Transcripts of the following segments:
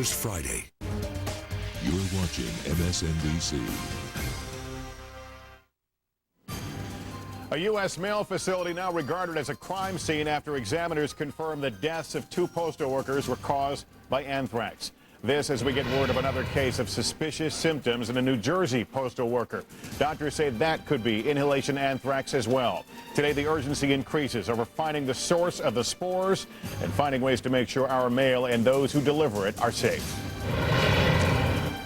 Reporters Friday. You're watching MSNBC. A U.S. mail facility now regarded as a crime scene after examiners confirm the deaths of 2 postal workers were caused by anthrax. This as we get word of another case of suspicious symptoms in a New Jersey postal worker. Doctors say that could be inhalation anthrax as well. Today, the urgency increases over finding the source of the spores and finding ways to make sure our mail and those who deliver it are safe.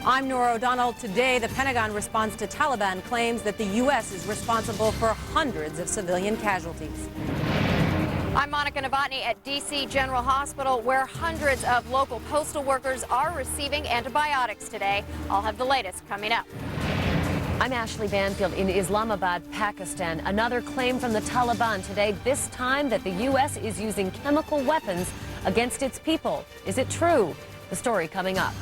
I'm Nora O'Donnell. Today, the Pentagon responds to Taliban claims that the U.S. is responsible for hundreds of civilian casualties. I'm Monica Novotny at D.C. General Hospital, where hundreds of local postal workers are receiving antibiotics today. I'll have the latest coming up. I'm Ashley Banfield in Islamabad, Pakistan. Another claim from the Taliban today, this time that the U.S. is using chemical weapons against its people. Is it true? The story coming up.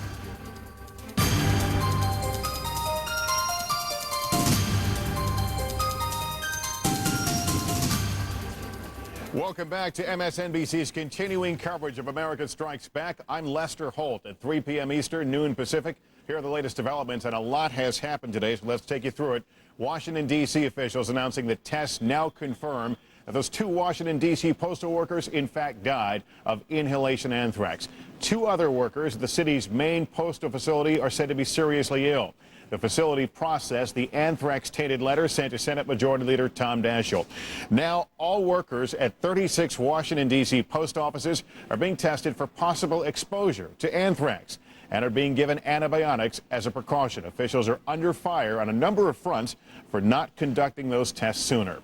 Welcome back to MSNBC's continuing coverage of America Strikes Back. I'm Lester Holt at 3 p.m. Eastern, noon Pacific. Here are the latest developments, and a lot has happened today, so let's take you through it. Washington, D.C. officials announcing that tests now confirm that those 2 Washington, D.C. postal workers in fact died of inhalation anthrax. 2 other workers at the city's main postal facility are said to be seriously ill. The facility processed the anthrax-tainted letter sent to Senate Majority Leader Tom Daschle. Now, all workers at 36 Washington, D.C. post offices are being tested for possible exposure to anthrax and are being given antibiotics as a precaution. Officials are under fire on a number of fronts for not conducting those tests sooner.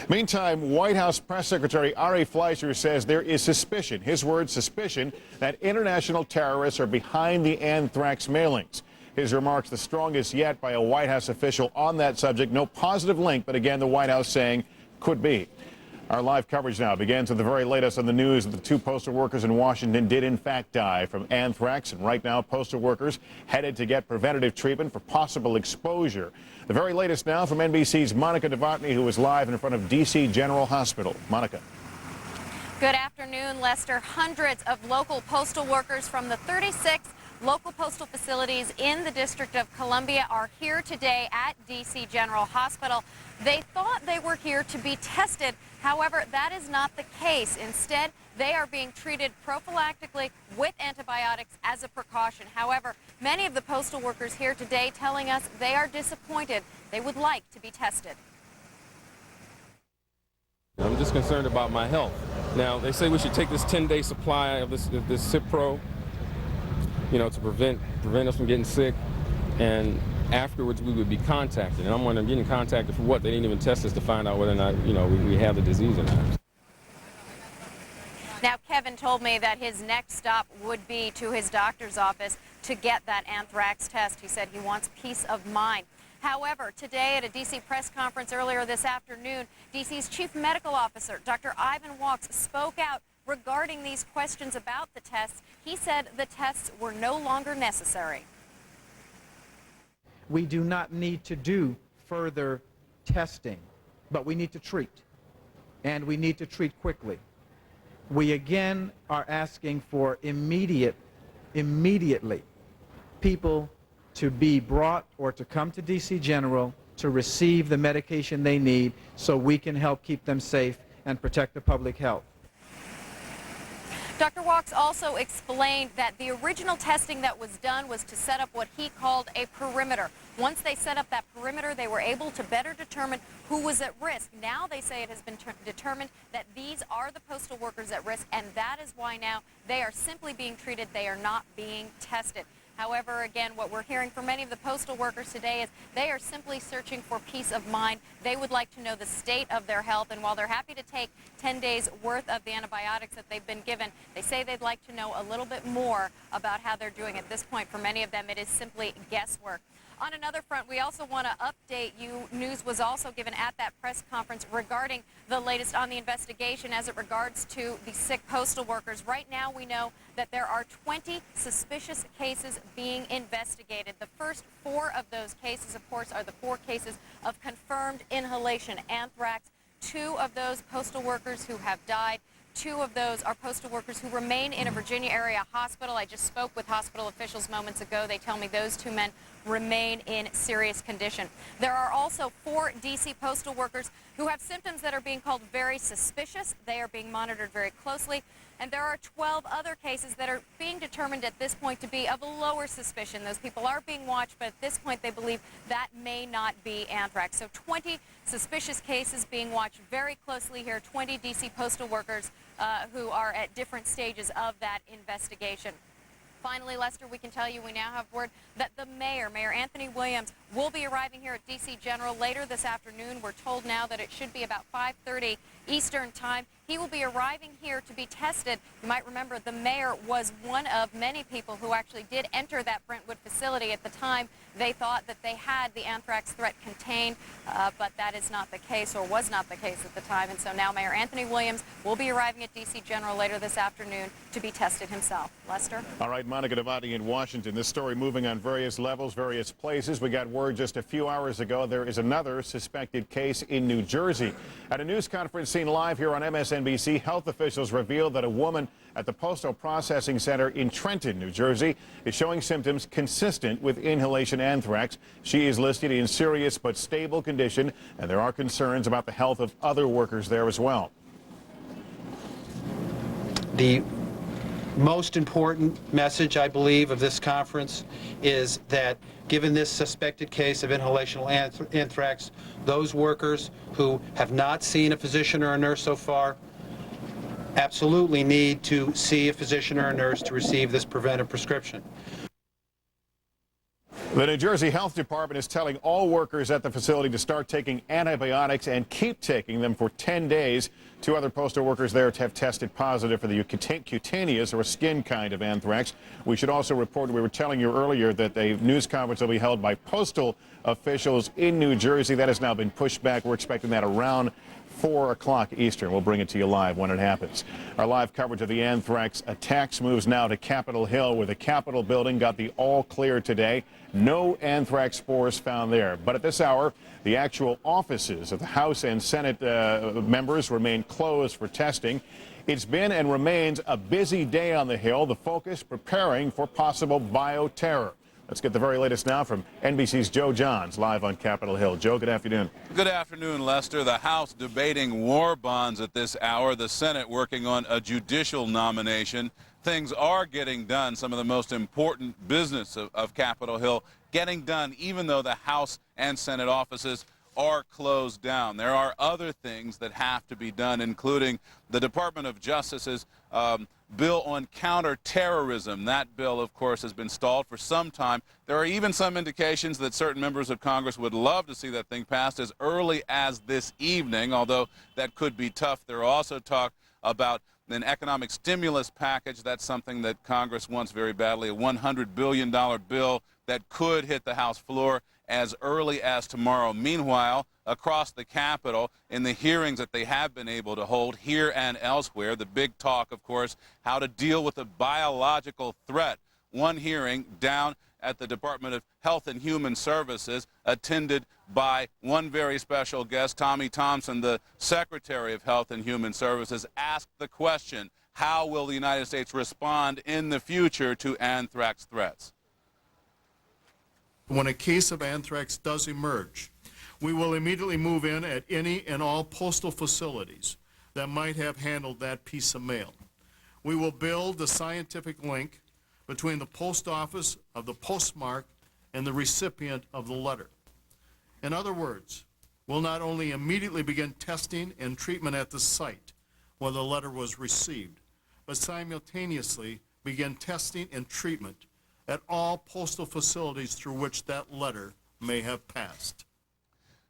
Meantime, White House Press Secretary Ari Fleischer says there is suspicion, his word suspicion, that international terrorists are behind the anthrax mailings. His remarks the strongest yet by a White House official on that subject. No positive link, but again, the White House saying could be. Our live coverage now begins with the very latest on the news that the 2 postal workers in Washington did in fact die from anthrax. And right now, postal workers headed to get preventative treatment for possible exposure. The very latest now from NBC's Monica Novotny, who is live in front of D.C. General Hospital. Monica. Good afternoon, Lester. Hundreds of local postal workers from the 36 local postal facilities in the District of Columbia are here today at D.C. General Hospital. They thought they were here to be tested. However, that is not the case. Instead, they are being treated prophylactically with antibiotics as a precaution. However, many of the postal workers here today telling us they are disappointed. They would like to be tested. I'm just concerned about my health. Now, they say we should take this 10-day supply of this Cipro, you know, to prevent us from getting sick, and afterwards we would be contacted. And I'm wondering, getting contacted for what? They didn't even test us to find out whether or not, you know, we have the disease or not. Now, Kevin told me that his next stop would be to his doctor's office to get that anthrax test. He said he wants peace of mind. However, today at a D.C. press conference earlier this afternoon, D.C.'s chief medical officer, Dr. Ivan Walks, spoke out regarding these questions about the tests. He said the tests were no longer necessary. We do not need to do further testing, but we need to treat, and we need to treat quickly. We again are asking for immediately people to be brought or to come to D.C. General to receive the medication they need so we can help keep them safe and protect the public health. Dr. Walks also explained that the original testing that was done was to set up what he called a perimeter. Once they set up that perimeter, they were able to better determine who was at risk. Now they say it has been determined that these are the postal workers at risk, and that is why now they are simply being treated. They are not being tested. However, again, what we're hearing from many of the postal workers today is they are simply searching for peace of mind. They would like to know the state of their health, and while they're happy to take 10 days worth of the antibiotics that they've been given, they say they'd like to know a little bit more about how they're doing. At this point, for many of them, it is simply guesswork. On another front, we also want to update you. News was also given at that press conference regarding the latest on the investigation as it regards to the sick postal workers. Right now, we know that there are 20 suspicious cases being investigated. The first 4 of those cases, of course, are the 4 cases of confirmed inhalation anthrax. 2 of those postal workers who have died. 2 of those are postal workers who remain in a Virginia area hospital. I just spoke with hospital officials moments ago. They tell me those 2 men remain in serious condition. There are also 4 D.C. postal workers who have symptoms that are being called very suspicious. They are being monitored very closely. And there are 12 other cases that are being determined at this point to be of a lower suspicion. Those people are being watched, but at this point they believe that may not be anthrax. So 20 suspicious cases being watched very closely here, 20 D.C. postal workers who are at different stages of that investigation. Finally, Lester, we can tell you we now have word that the mayor, Mayor Anthony Williams, will be arriving here at D.C. General later this afternoon. We're told now that it should be about 5:30 Eastern Time. He will be arriving here to be tested. You might remember the mayor was one of many people who actually did enter that Brentwood facility. At the time, they thought that they had the anthrax threat contained, but that is not the case, or was not the case at the time. And so now Mayor Anthony Williams will be arriving at D.C. General later this afternoon to be tested himself. Lester? All right, Monica Devati in Washington. This story moving on various levels, various places. We got word just a few hours ago there is another suspected case in New Jersey. At a news conference seen live here on MSNBC, health officials revealed that a woman at the Postal Processing Center in Trenton, New Jersey, is showing symptoms consistent with inhalation anthrax. She is listed in serious but stable condition, and there are concerns about the health of other workers there as well. The most important message, I believe, of this conference is that given this suspected case of inhalational anthrax, those workers who have not seen a physician or a nurse so far absolutely need to see a physician or a nurse to receive this preventive prescription. The New Jersey Health Department is telling all workers at the facility to start taking antibiotics and keep taking them for 10 days. 2 other postal workers there have tested positive for the cutaneous or skin kind of anthrax. We should also report, we were telling you earlier, that a news conference will be held by postal officials in New Jersey. That has now been pushed back. We're expecting that around 4 o'clock Eastern. We'll bring it to you live when it happens. Our live coverage of the anthrax attacks moves now to Capitol Hill, where the Capitol building got the all clear today. No anthrax spores found there. But at this hour, the actual offices of the House and Senate members remain closed for testing. It's been and remains a busy day on the Hill, the focus preparing for possible bioterror. Let's get the very latest now from NBC's Joe Johns, live on Capitol Hill. Joe, good afternoon. Good afternoon, Lester. The House debating war bonds at this hour. The Senate working on a judicial nomination. Things are getting done. Some of the most important business of Capitol Hill getting done, even though the House and Senate offices are closed down. There are other things that have to be done, including the Department of Justice's bill on counterterrorism. That bill, of course, has been stalled for some time. There are even some indications that certain members of Congress would love to see that thing passed as early as this evening, although that could be tough. There are also talk about an economic stimulus package. That's something that Congress wants very badly, a $100 billion bill that could hit the House floor as early as tomorrow. Meanwhile, across the Capitol, in the hearings that they have been able to hold here and elsewhere, the big talk, of course, how to deal with a biological threat. One hearing down at the Department of Health and Human Services, attended by one very special guest, Tommy Thompson, the Secretary of Health and Human Services, asked the question, how will the United States respond in the future to anthrax threats? When a case of anthrax does emerge, we will immediately move in at any and all postal facilities that might have handled that piece of mail. We will build the scientific link between the post office of the postmark and the recipient of the letter. In other words, we'll not only immediately begin testing and treatment at the site where the letter was received, but simultaneously begin testing and treatment at all postal facilities through which that letter may have passed.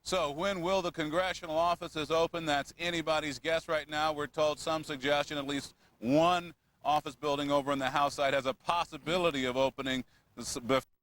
So when will the congressional offices open? That's anybody's guess right now. We're told some suggestion at least one office building over on the House side has a possibility of opening